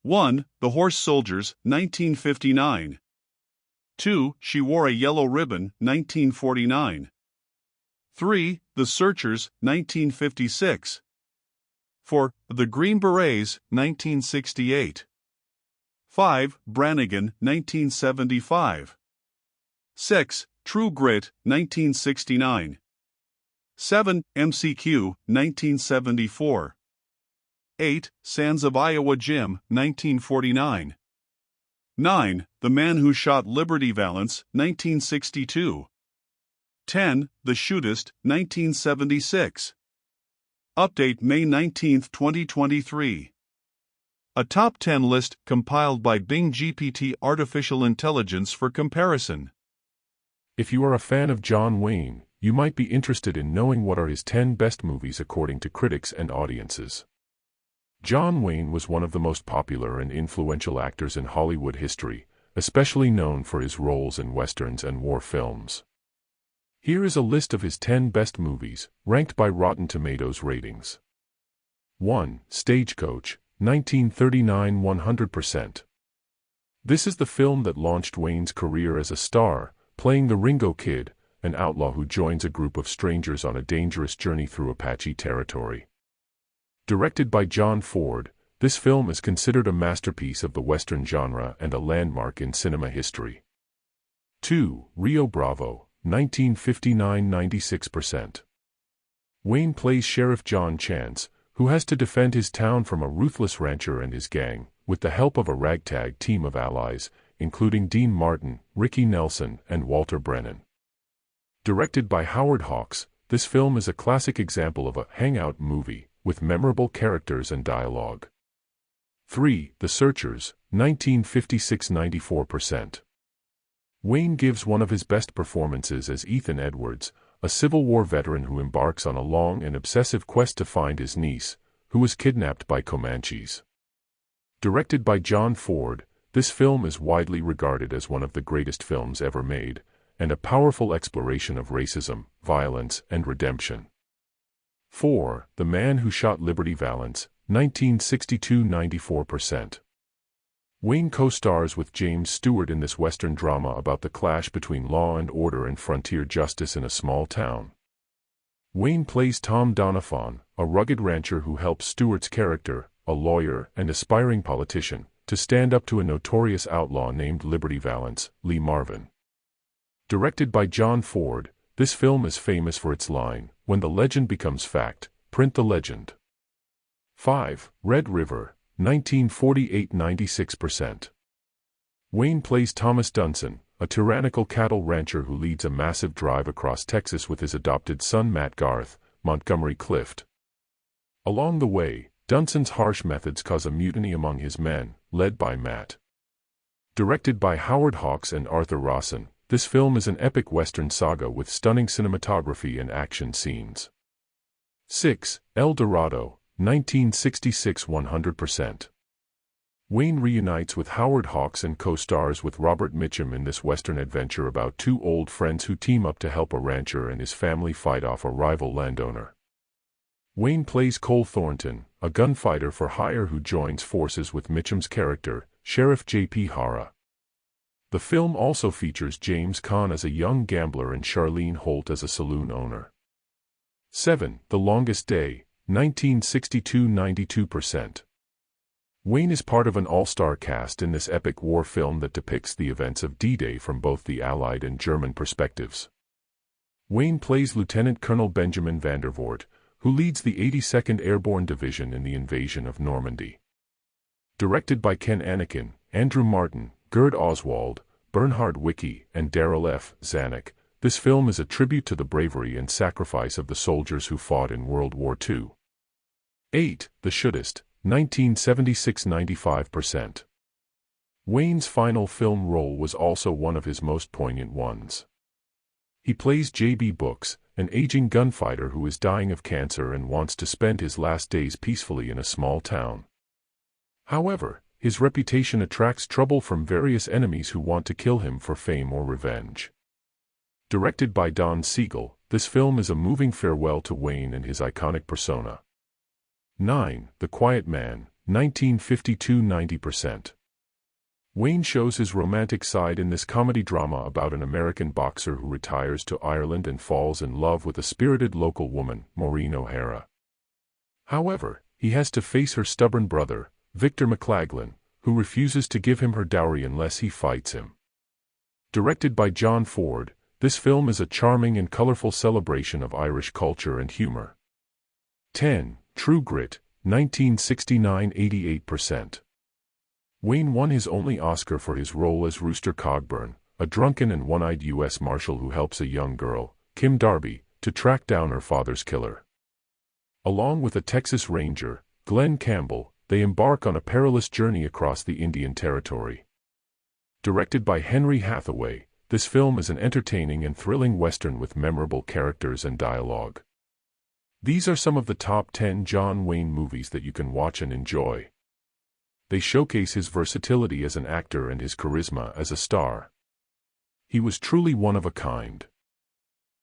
1. The Horse Soldiers, 1959. 2. She Wore a Yellow Ribbon, 1949. 3. The Searchers, 1956. 4. The Green Berets, 1968. 5. Brannigan, 1975. 6. True Grit, 1969. 7. MCQ, 1974. 8. Sands of Iowa Jim, 1949. 9. The Man Who Shot Liberty Valance, 1962. 10. The Shootist, 1976. Update May 19, 2023. A top 10 list compiled by Bing GPT Artificial Intelligence for comparison. If you are a fan of John Wayne, you might be interested in knowing what are his 10 best movies according to critics and audiences. John Wayne was one of the most popular and influential actors in Hollywood history, especially known for his roles in westerns and war films. Here is a list of his 10 best movies, ranked by Rotten Tomatoes ratings. 1. Stagecoach, 1939. 100%. This is the film that launched Wayne's career as a star, playing the Ringo Kid, an outlaw who joins a group of strangers on a dangerous journey through Apache territory. Directed by John Ford, this film is considered a masterpiece of the Western genre and a landmark in cinema history. 2. Rio Bravo, 1959. 96%. Wayne plays Sheriff John Chance, who has to defend his town from a ruthless rancher and his gang, with the help of a ragtag team of allies, including Dean Martin, Ricky Nelson, and Walter Brennan. Directed by Howard Hawks, this film is a classic example of a hangout movie, with memorable characters and dialogue. 3. The Searchers, 1956. 94%. Wayne gives one of his best performances as Ethan Edwards, a Civil War veteran who embarks on a long and obsessive quest to find his niece, who was kidnapped by Comanches. Directed by John Ford, this film is widely regarded as one of the greatest films ever made, and a powerful exploration of racism, violence, and redemption. 4. The Man Who Shot Liberty Valance, 1962. 94%. Wayne co-stars with James Stewart in this Western drama about the clash between law and order and frontier justice in a small town. Wayne plays Tom Doniphan, a rugged rancher who helps Stewart's character, a lawyer and aspiring politician, to stand up to a notorious outlaw named Liberty Valance, Lee Marvin. Directed by John Ford, this film is famous for its line, "When the legend becomes fact, print the legend." 5. Red River, 1948. 96%. Wayne plays Thomas Dunson, a tyrannical cattle rancher who leads a massive drive across Texas with his adopted son Matt Garth, Montgomery Clift. Along the way, Dunson's harsh methods cause a mutiny among his men, led by Matt. Directed by Howard Hawks and Arthur Rawson, this film is an epic Western saga with stunning cinematography and action scenes. 6. El Dorado, 1966. 100%. Wayne reunites with Howard Hawks and co-stars with Robert Mitchum in this Western adventure about two old friends who team up to help a rancher and his family fight off a rival landowner. Wayne plays Cole Thornton, a gunfighter for hire who joins forces with Mitchum's character, Sheriff J.P. Hara. The film also features James Caan as a young gambler and Charlene Holt as a saloon owner. 7. The Longest Day, 1962. 92%. Wayne is part of an all-star cast in this epic war film that depicts the events of D-Day from both the Allied and German perspectives. Wayne plays Lieutenant Colonel Benjamin Vandervoort, who leads the 82nd Airborne Division in the invasion of Normandy. Directed by Ken Anakin, Andrew Martin, Gerd Oswald, Bernhard Wicki, and Daryl F. Zanuck, this film is a tribute to the bravery and sacrifice of the soldiers who fought in World War II. 8. The Shootist, 1976. 95%. Wayne's final film role was also one of his most poignant ones. He plays J.B. Books, an aging gunfighter who is dying of cancer and wants to spend his last days peacefully in a small town. However, his reputation attracts trouble from various enemies who want to kill him for fame or revenge. Directed by Don Siegel, this film is a moving farewell to Wayne and his iconic persona. 9. The Quiet Man, 1952 90%. Wayne shows his romantic side in this comedy drama about an American boxer who retires to Ireland and falls in love with a spirited local woman, Maureen O'Hara. However, he has to face her stubborn brother, Victor McLaglen, who refuses to give him her dowry unless he fights him. Directed by John Ford, this film is a charming and colorful celebration of Irish culture and humor. 10. True Grit, 1969 88%. Wayne won his only Oscar for his role as Rooster Cogburn, a drunken and one-eyed U.S. Marshal who helps a young girl, Kim Darby, to track down her father's killer. Along with a Texas Ranger, Glenn Campbell, they embark on a perilous journey across the Indian Territory. Directed by Henry Hathaway, this film is an entertaining and thrilling Western with memorable characters and dialogue. These are some of the top 10 John Wayne movies that you can watch and enjoy. They showcase his versatility as an actor and his charisma as a star. He was truly one of a kind.